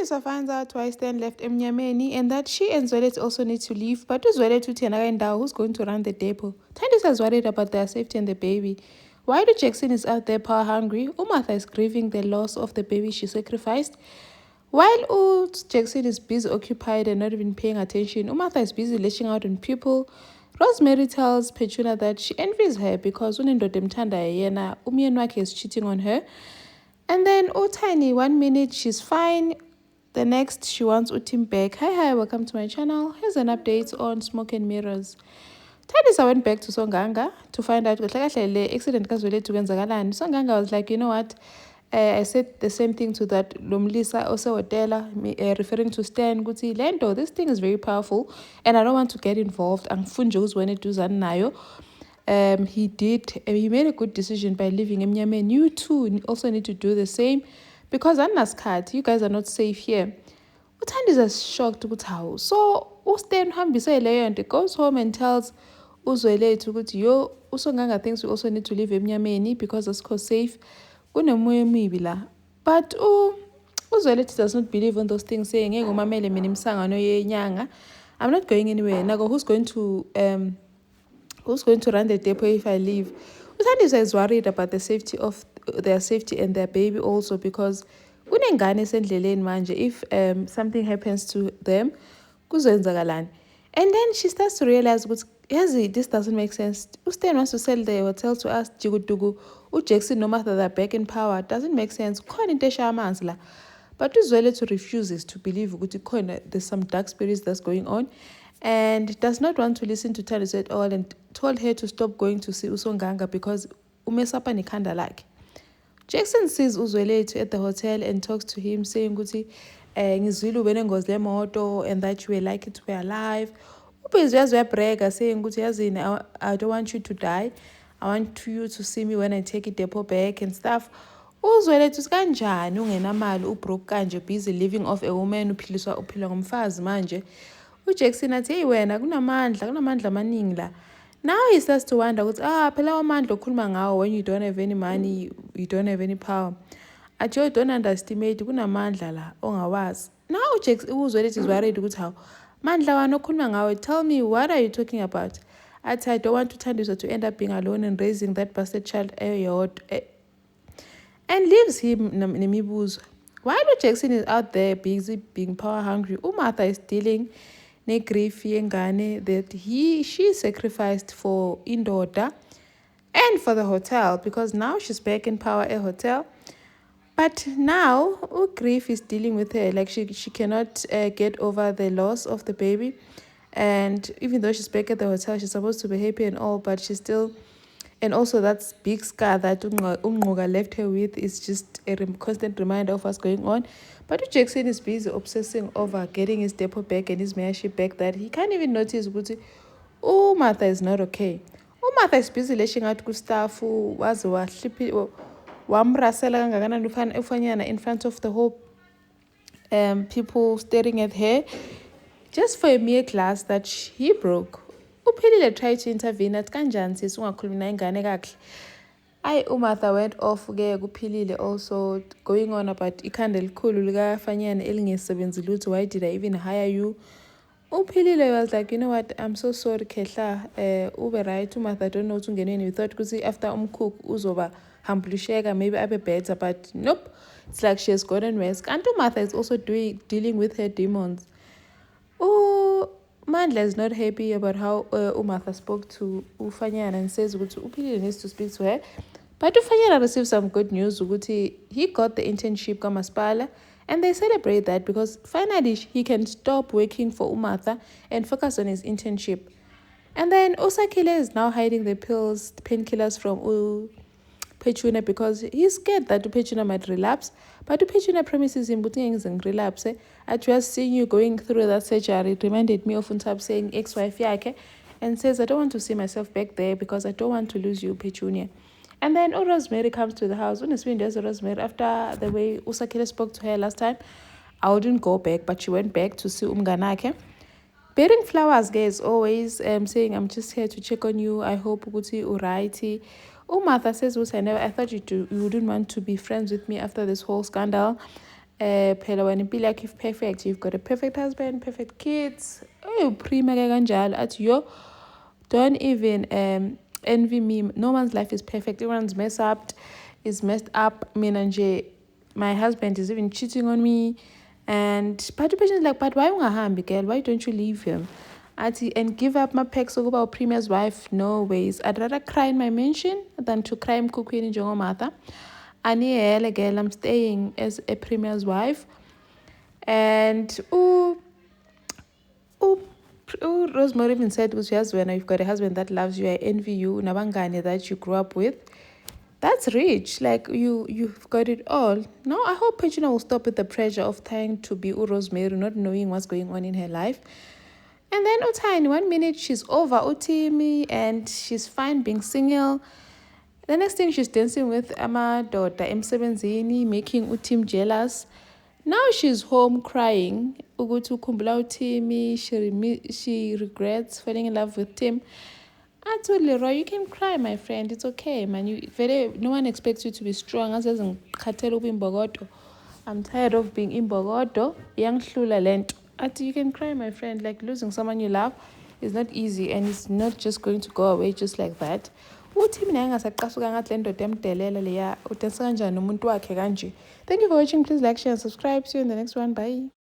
Thandiswa finds out why Stan left Emnyameni and that she and Zwelet also need to leave, but Zwelet who's going to run the depot. Thandiswa is worried about their safety and the baby. While Jackson is out there power hungry, Umartha is grieving the loss of the baby she sacrificed. While Jackson is busy occupied and not even paying attention, Umartha is busy lashing out on people. Rosemary tells Petuna that she envies her because unendoda emthanda yena umyeni wakhe is cheating on her. And then Tiny, 1 minute she's fine, the next she wants Utim back. Hi, welcome to my channel. Here's an update on Smoke and Mirrors. Thandiswa went back to Songanga to find out what accident Songanga was like, you know what? I said the same thing to that Lomlisa also Odela, referring to Stan Guti Lendo. This thing is very powerful and I don't want to get involved. And Funjos when it does nayo. He made a good decision by leaving Emnyameni. You too also need to do the same because Anaskat, you guys are not safe here. Thandiswa is shocked ukuthi how. So Stan hambise leyo and goes home and tells Uzwelethu ukuthi yo uSonganga thinks we also need to leave Emnyameni because it's safe. But Uzwelethu does not believe in those things, saying I'm not going anywhere. Nago, who's going to run the depot if I leave? Thandiswa is worried about the safety of their safety and their baby also because if something happens to them, and then she starts to realize this doesn't make sense. Stan wants to sell the hotel to us, Jigudugu. Jackson, no matter they're back in power, doesn't make sense. But Uzwelethu refuses to believe there's some dark spirits that's going on and does not want to listen to Thandiswa at all and told her to stop going to see Usonganga because umesapa nikanda like. Jackson sees Uzwelethu at the hotel and talks to him saying ngizwile ubenengozi lemoto and that you were lucky to be alive. Saying I don't want you to die. I want you to see me when I take it depot back and stuff. Uzwelethu kanjani ungenamali ubroke kanje busy living off a woman uphila ngomfazi manje. Jackson athi hey wena kunamandla amaningi la. Now he starts to wonder phela amandla okhuluma ngawo when you don't have any money, you don't have any power. Athi you don't underestimate kunamandla la ongawazi. Now Uzwelethu is worried ukuthi how mandla wani okhuluma ngawo, tell me what are you talking about? I don't want Thandiswa to end up being alone and raising that bastard child and leaves him nemibuzo. While Jackson is out there busy being power hungry, Umartha is dealing grief yengane that she sacrificed for indoda and for the hotel because now she's back in power at hotel. But now grief is dealing with her, like she cannot get over the loss of the baby. And even though she's back at the hotel, she's supposed to be happy and all, but she's still, and also that big scar that Umnqoka left her with is just a constant reminder of what's going on. But Jackson is busy obsessing over getting his depot back and his mayorship back that he can't even notice Umartha is not okay. Umartha is busy lashing out kustaff waze wamrasela kangakanani ufanyana in front of the whole people staring at her just for a mere glass that he broke. Uphilile tried to intervene at kanjani sis ungakhulumi naye ingane kahle. Umartha went off kuphilile also going on about ikhanda elikhulu likafanyana elingesebenzi lutho. Why did I even hire you? Uphilile was like, you know what, I'm so sorry Khehla, ube right. Umartha don't know to ungenweni. We thought after umcook uzoba humblusheka maybe abe better, but nope, it's like she has gotten worse. And Umartha is also dealing with her demons. Mandla is not happy about how Umartha spoke to Ufanyana and says Upili needs to speak to her. But Ufanyana received some good news. He got the internship Kamaspala and they celebrate that because finally he can stop working for Umartha and focus on his internship. And then Osakile is now hiding the painkillers from Petuna because he's scared that Petuna might relapse. But Petuna promises him and relapse. I just seeing you going through that surgery. It reminded me of Untab saying ex-wife yake and says, I don't want to see myself back there because I don't want to lose you, Petunia. And then Rosemary comes to the house. When it's been there's Rosemary, after the way Usakile spoke to her last time, I wouldn't go back, but she went back to see Umganake. Bearing flowers, guys, always saying, I'm just here to check on you. I hope Uguti Uraiti. Umartha says, I thought you wouldn't want to be friends with me after this whole scandal. phela wena impilo yakho if perfect, you've got a perfect husband, perfect kids. Prima ke kanjalo athi yo, don't even envy me. No one's life is perfect. Everyone's messed up. Mina nje, my husband is even cheating on me. And but the patient is like, but why ungahambi, girl? Why don't you leave him? And give up my pecs about Premier's wife? No ways. I'd rather cry in my mansion than to cry in Kukwini Jongomata. Ani girl, I'm staying as a Premier's wife. And Rosemary even said, when you've got a husband that loves you, I envy you, nabangani that you grew up with. That's rich. Like you've got it all. No, I hope Pagina will stop with the pressure of trying to be Rosemary, not knowing what's going on in her life. And then Utine, 1 minute she's over Utimi and she's fine being single. The next thing she's dancing with Ama daughter M7 making Utim jealous. Now she's home crying. Ugutu kumbula Utimi. She regrets falling in love with Tim. I told Leroy, you can cry, my friend. It's okay, man. No one expects you to be strong. As in Bogoto. I'm tired of being in Bogoto. Young Shula lent. You can cry, my friend. Like losing someone you love is not easy, and it's not just going to go away just like that. Thank you for watching. Please like, share, and subscribe. See you in the next one. Bye.